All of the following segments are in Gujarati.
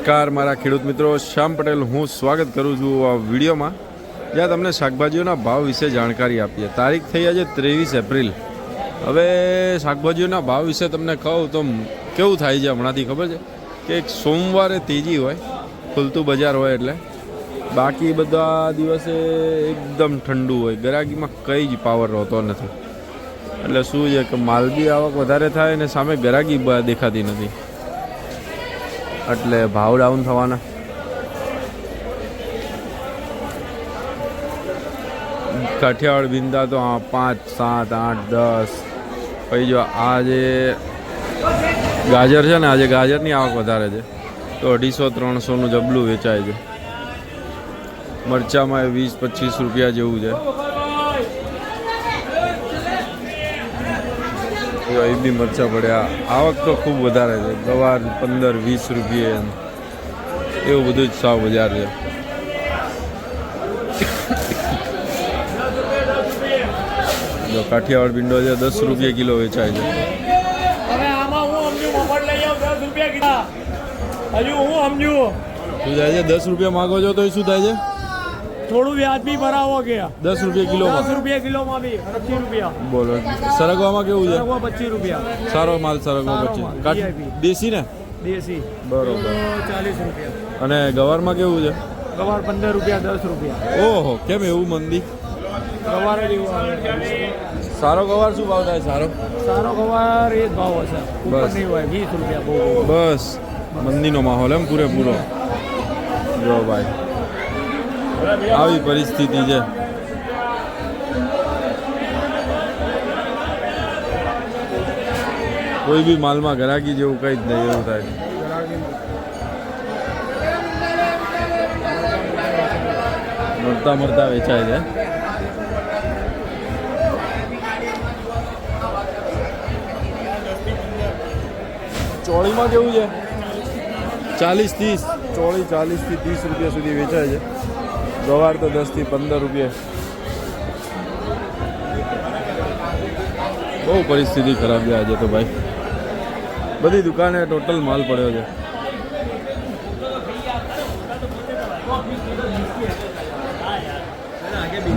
નમસ્કાર મારા ખેડૂત મિત્રો, શ્યામ પટેલ હું સ્વાગત કરું છું આ વિડીયોમાં, જ્યાં તમને શાકભાજીઓના ભાવ વિશે જાણકારી આપીએ. તારીખ થઈ આજે 23 એપ્રિલ. હવે શાકભાજીઓના ભાવ વિશે તમને કહું તો કેવું થાય છે હમણાંથી ખબર છે કે એક સોમવારે તેજી હોય, ખુલતું બજાર હોય, એટલે બાકી બધા દિવસે એકદમ ઠંડુ હોય, ગરાગીમાં કંઈ જ પાવર હોતો નથી. એટલે શું છે કે માલ બી આવક વધારે થાય અને સામે ગરાગી દેખાતી નથી, એટલે ભાવ ડાઉન થવાના. કાઠિયાવાડ ભીંડા તો 5, 7, 8, 10. પછી જો આ જે ગાજર છે ને, આજે ગાજરની આવક વધારે છે તો 250-300નું જબલું વેચાય છે. મરચામાં 20-25 રૂપિયા જેવું છે. એ બી મરચા પડ્યા. આવક તો ખૂબ વધારે છે. ગવાર 15-20 રૂપિયે, એવું બધું જ સાવ બજાર છે. જો કાઠિયાવાડ ભીંડો છે 10 રૂપિયા કિલો વેચાય છે. શું થાય છે? 10 રૂપિયા માગો છો તો શું થાય છે? થોડું વ્યાજ બી ભરાવો કે 10 રૂપિયા કિલોમાં. 10 રૂપિયા કિલોમાં બી 25 રૂપિયા. બોલો સરગવામાં કેવું છે? 25 રૂપિયા. સારો માલ સરગવો 25. દેશી ને? દેશી બરોબર. 40 રૂપિયા. અને ગવારમાં કેવું છે? ગવાર 15 રૂપિયા 10 રૂપિયા. ઓહો, કેમ એવું મંદી? ગવાર જ એવું આવે. સારો ગવાર શું ભાવ થાય? સારો ગવાર એ જ ભાવ હશે, ઉપર નહીં હોય. 20 રૂપિયા બહુ. બસ મંદીનો માહોલ એમ પૂરેપૂરો. જો ભાઈ આવી પરિસ્થિતિ છે. કોઈ બી માલમાં ગ્રાહકી જેવું કંઈ જ નહીં, એવું થાય. મરતા વેચાય છે. ચોળીમાં કેવું છે? 40-30. ચોળી 40 થી 30 રૂપિયા સુધી વેચાય છે. ગવાર તો 10 થી 15 રૂપિયા. બહુ પરિસ્થિતિ ખરાબ છે આજે તો ભાઈ. બધી દુકાને ટોટલ માલ પડ્યો છે.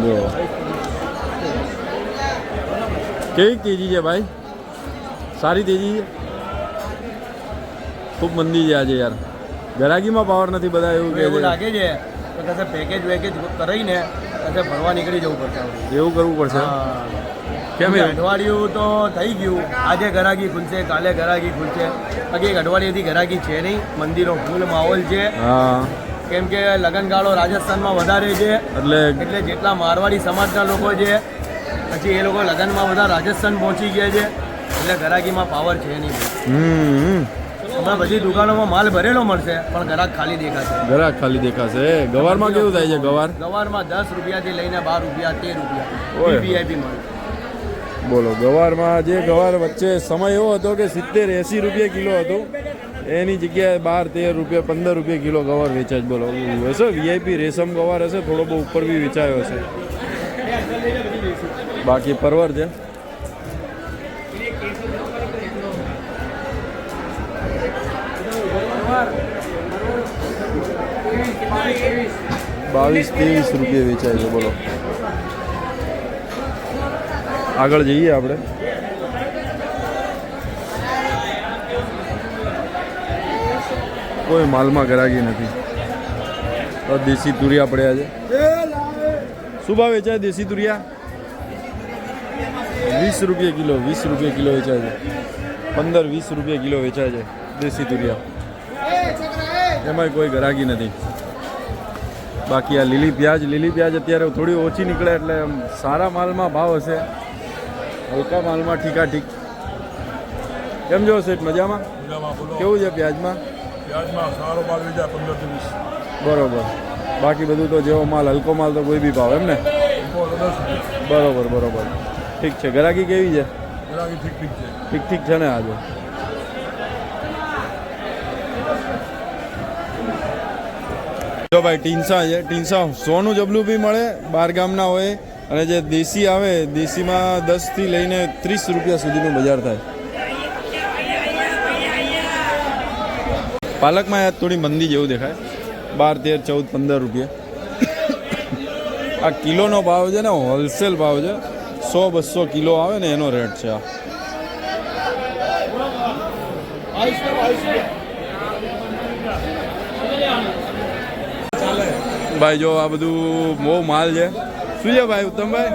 જો કેવી તેજી છે ભાઈ? સારી તેજી છે. ખૂબ મંદી છે આજે યાર. ગરાગીમાં પાવર નથી, બધા એવું કહે છે. લાગે છે તો કશે પેકેજ વેકેજ કરીને કશે ભરવા નીકળી જવું પડશે. એવું કરવું પડશે. કેમ? અઠવાડિયું તો થઈ ગયું. આજે ગરાગી ખુલશે, કાલે ગરાગી ખુલશે. બાકી એક અઠવાડિયેથી ગરાગી છે નહીં. મંદિરનો ફૂલ માહોલ છે. હા, કેમ કે લગનગાળો રાજસ્થાનમાં વધારે છે, એટલે જેટલા મારવાડી સમાજના લોકો છે, પછી એ લોકો લગનમાં બધા રાજસ્થાન પહોંચી ગયા છે, એટલે ગરાગીમાં પાવર છે નહીં. હમણાં બધી દુકાનોમાં માલ ભરેલો મળશે, પણ ગ્રાહક ખાલી દેખાશે. ગ્રાહક ખાલી દેખાશે. ગવારમાં કેવું થાય છે? ગવારમાં 10 રૂપિયાથી લઈને 12 રૂપિયા 13 રૂપિયા વીઆઈપી મળે. બોલો, ગવારમાં જે ગવાર વચ્ચે સમય એવો હતો કે 70-80 રૂપિયા કિલો હતું, એની જગ્યાએ 12-13 રૂપિયા 15 રૂપિયા કિલો ગવાર વેચાય. બોલો, હશે વીઆઈપી રેશમ ગવાર હશે, થોડો બહુ ઉપર બી વેચાયો હશે. બાકી પરવર છે. ₹22-23 રૂપિયા વેચાય છે. બોલો, આગળ જઈએ આપણે. કોઈ માલમાં ગરાગી નથી. દેશી તુરિયા પડ્યા છે. શું ભાવ વેચાય દેશી તુરિયા? 20 રૂપિયા કિલો. 20 રૂપિયા કિલો વેચાય છે. 15-20 રૂપિયા કિલો વેચાય છે દેશી તુરિયા. એમાંય કોઈ ગરાગી નથી. બાકી આ લીલી પ્યાજ અત્યારે થોડી ઓછી નીકળે, એટલે સારા માલમાં ભાવ હશે, હલકા માલમાં ઠીક. કેમ જો સેઠ? મજામાં? કેવું છે પ્યાજમાં? સારો માલ વેચાય 15-20. બરોબર. બાકી બધું તો જેવો માલ, હલકો માલ તો કોઈ બી ભાવ એમ ને? બરોબર. ઠીક છે. ગરાગી કેવી છે? ઠીક છે ને આજે? જો ભાઈ ટીન્સા છે. ટીન્સા 100નું જબલું બી મળે, 12 ગામના હોય. અને જે દેશી આવે, દેશીમાં 10 થી લઈને 30 રૂપિયા સુધીનું બજાર થાય. પાલકમાં યાર થોડી મંદી જેવું દેખાય, 12, 13, 14, 15 રૂપિયા. આ કિલોનો ભાવ છે ને, હોલસેલ ભાવ છે, 100-200 કિલો આવે ને એનો રેટ છે આ. ભાઈ જો આ બધું બહુ માલ છે. શું છે ભાઈ ઉત્તમભાઈ,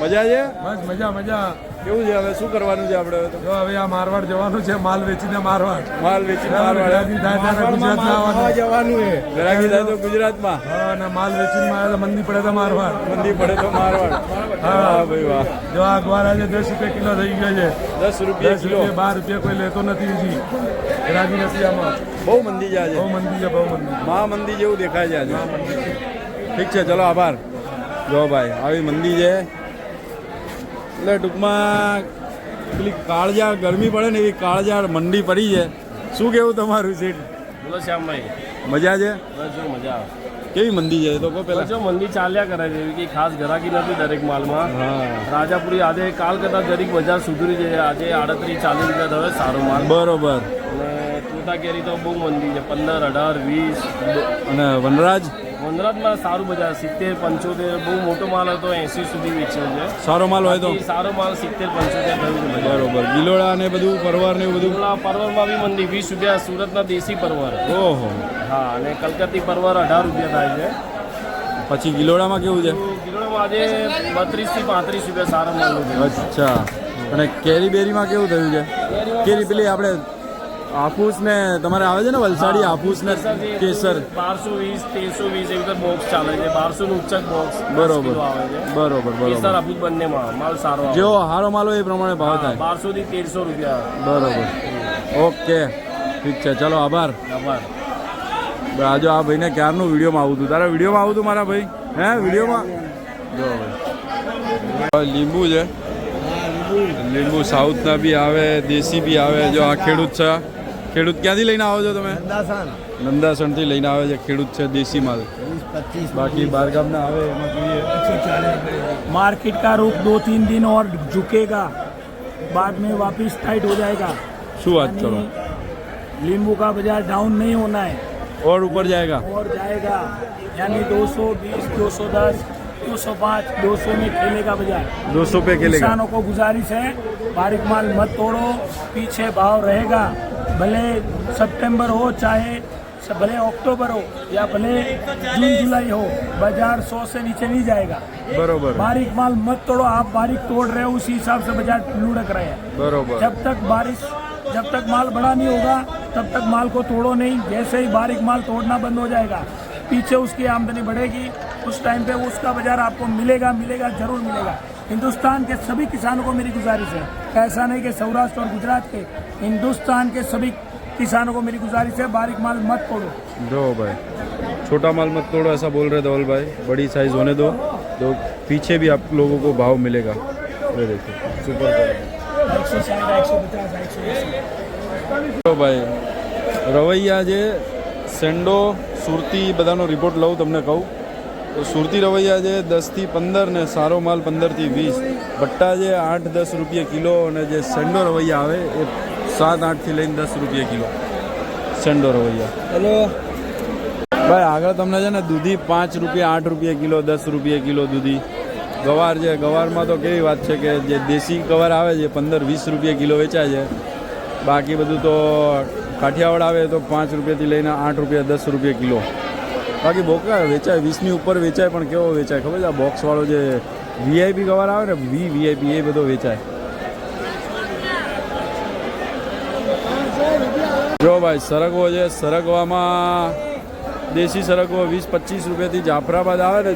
મજા છે? બસ મજા મજા. કેવું છે હવે, શું કરવાનું છે આપણે? જો હવે આ મારવાડ જવાનું છે, માલ વેચીને મારવાડ. માલ વેચીને ગરાગી થાય ત્યારે ગુજરાતમાં જવાનું છે. ગરાગી થાય તો ગુજરાતમાં. હા, અને માલ વેચીને આવે તો મંદી પડે તો મારવાડ. મંદી પડે તો મારવાડ. હા ભાઈ વાહ. જો આ ગુવાર આજે 10 રૂપિયા કિલો થઈ ગયો છે. 10 રૂપિયા કિલો. 12 રૂપિયા કોઈ લેતો નથી હજી. ગરાગી નથી આમાં. બહુ મંદી છે આજે. બહુ મંદી છે, બહુ મંદી. મહા મંદી જેવું દેખાય છે આજે. ઠીક છે, ચલો આભાર. જો ભાઈ આવી મંદી છે એટલે ટૂંકમાં પેલી કાળજાર ગરમી પડે ને એવી કાળજાર મંડી પડી છે. શું કેવું તમારું સીટ? બોલો શ્યામભાઈ, મજા છે? બસ જો મજા આવે. કેવી મંદી છે એ તો કહો બસ પેલા. જો મંદી ચાલ્યા કરે છે, એવી કંઈ ખાસ ગરાકી નથી દરેક માલમાં. હા રાજાપુરી આજે કાલ કરતાં દરેક બજાર સુધરી છે. આજે 38-40 રૂપિયા થયો સારો માલ. બરોબર. અને તોતા કેરી તો બહુ મંદી છે, 15, 18, 20. અને વનરાજ વનરાજમાં સારું બજાર 70, 75. બહુ મોટો માલ હતો 80 સુધી વેચ્યો છે. સારો માલ હોય તો બાકી સારો માલ 70, 75 થયું છે બજાર. બરોબર. ગિલોડા ને બધું પરવાર ને એવું બધું. પેલા પરવરમાં બી મંદી 20 રૂપિયા, સુરતના દેશી પરવર. ઓહો. હા, અને કલકત્તી પરવર 18 રૂપિયા થાય છે. પછી ગિલોડામાં કેવું છે? કિલોમાં આજે 32 થી 35 રૂપિયા સારા માલનું છે. અચ્છા. અને કેરી બેરીમાં કેવું થયું છે? કેરી પેલી આપણે હાફૂસ ને તમારે આવે છે ને વલસાડી હાફૂસ ને કેસર 1220, 1320 એવી રીતે બોક્સ ચાલે છે. 1200 નું ઉચ્ચક બોક્સ બરોબર આવે છે. બરોબર કેસર બરોબર. હાફૂસ બંનેમાં માલ સારો આવે. જેવો હારો માલ હોય એ પ્રમાણે ભાવ થાય. 1200 થી 1300 રૂપિયા. બરોબર. ઓકે ઠીક છે, ચલો આભાર. આભાર. આજે આ ભાઈને ક્યારનું વિડીયોમાં આવું હતું? તારા વિડીયોમાં આવું હતું મારા ભાઈ? હે વિડીયોમાં જો ભાઈ લીંબુ છે. લીંબુ સાઉથના બી આવે, દેશી બી આવે. જો આ ખેડૂત છે. ખેડૂત ક્યાંથી લઈને આવો છો તમે? નંદાસણથી લઈને આવે છે ખેડૂત છે, દેશી માલ. બાકી બારગામના આવે એમાં જોઈએ. मार्केट का रुख 2-3 दिन और झुकेगा, बाद में वापस टाइट हो जाएगा. શું વાત કરો? नींबू का बाजार डाउन नहीं होना है और ऊपर जाएगा. और जाएगा, यानी 220, 210, 205, 200 में खेलेगा बाजार. 200 पे खेलेगा. किसानों को गुजारिश है, बारीक माल मत तोड़ो, पीछे भाव रहेगा. भले सितंबर हो चाहे भले अक्टूबर हो या भले जून जुलाई हो, बाजार 100 से नीचे नहीं जाएगा. बरोबर बारीक माल मत तोड़ो. आप बारीक तोड़ रहे हो, उसी हिसाब से बाजार लुढ़क रहे हैं. बरोबर. जब तक माल बड़ा नहीं होगा तब तक माल को तोड़ो नहीं. जैसे ही बारीक माल तोड़ना बंद हो जाएगा, पीछे उसकी आमदनी बढ़ेगी. उस टाइम पे उसका बाजार आपको मिलेगा, जरूर मिलेगा. हिंदुस्तान के सभी किसानों को मेरी गुजारिश है, ऐसा नहीं कि सौराष्ट्र और गुजरात के, हिंदुस्तान के सभी किसानों को मेरी गुजारिश है, बारीक माल मत तोड़ो. जो भाई छोटा माल मत तोड़ो ऐसा बोल रहे धवल भाई. बड़ी साइज होने दो तो पीछे भी आप लोगों को भाव मिलेगा. ये देखो सुपर 160, 150, 180. તો ભાઈ રવૈયા જે સેન્ડો સુરતી બધાનો રિપોર્ટ લઉં તમને કહું તો સુરતી રવૈયા છે 10 થી 15 ને સારો માલ 15 થી 20. ભટ્ટા છે 8-10 રૂપિયા કિલો અને જે સેન્ડો રવૈયા આવે એ 7-8 થી લઈને 10 રૂપિયા કિલો સેન્ડો રવૈયા. હેલો ભાઈ આગળ તમને છે ને દૂધી 5 રૂપિયા, 8 રૂપિયા કિલો, 10 રૂપિયા કિલો દૂધી. ગવાર છે, ગવારમાં તો કેવી વાત છે કે જે દેશી ગવાર આવે છે 15-20 રૂપિયા કિલો વેચાય છે. બાકી બધું તો કાઠિયાવાડ આવે તો 5 રૂપિયાથી લઈને 8 રૂપિયા, 10 રૂપિયા કિલો. બાકી બોકા વેચાય 20ની ઉપર વેચાય, પણ કેવો વેચાય ખબર છે? આ બોક્સવાળો જે વીઆઈપી ગવાર આવે ને, વીઆઈપી એ બધો વેચાય. જો ભાઈ સરગવો છે, સરગવામાં દેશી સરગવો 20-25 રૂપિયાથી જાફરાબાદ આવે ને,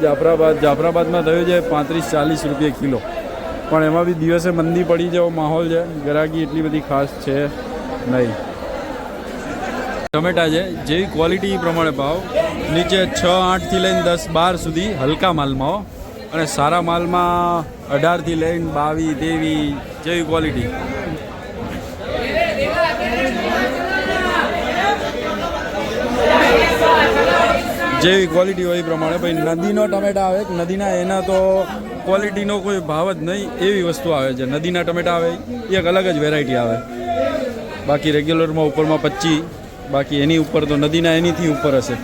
જાફરાબાદમાં થયું છે 35-40 રૂપિયા કિલો. પણ એમાં બી દિવસે મંદી પડી જેવો માહોલ છે, ગરાગી એટલી બધી ખાસ છે નહીં. ટમેટા છે જેવી ક્વોલિટી પ્રમાણે ભાવ, નીચે 6-8 થી લઈને 10-12 સુધી હલકા માલમાં, અને સારા માલમાં 18 થી લઈને 22-23 જેવી ક્વોલિટી. જેવી ક્વોલિટી હોય એ પ્રમાણે. ભાઈ નદીનો ટમેટા આવે, નદીના એના તો ક્વોલિટીનો કોઈ ભાવ જ નહીં એવી વસ્તુ આવે છે. નદીના ટમેટા આવે એ એક અલગ જ વેરાયટી આવે. બાકી રેગ્યુલરમાં ઉપરમાં 25, બાકી એની ઉપર તો નદીના એનીથી ઉપર હશે.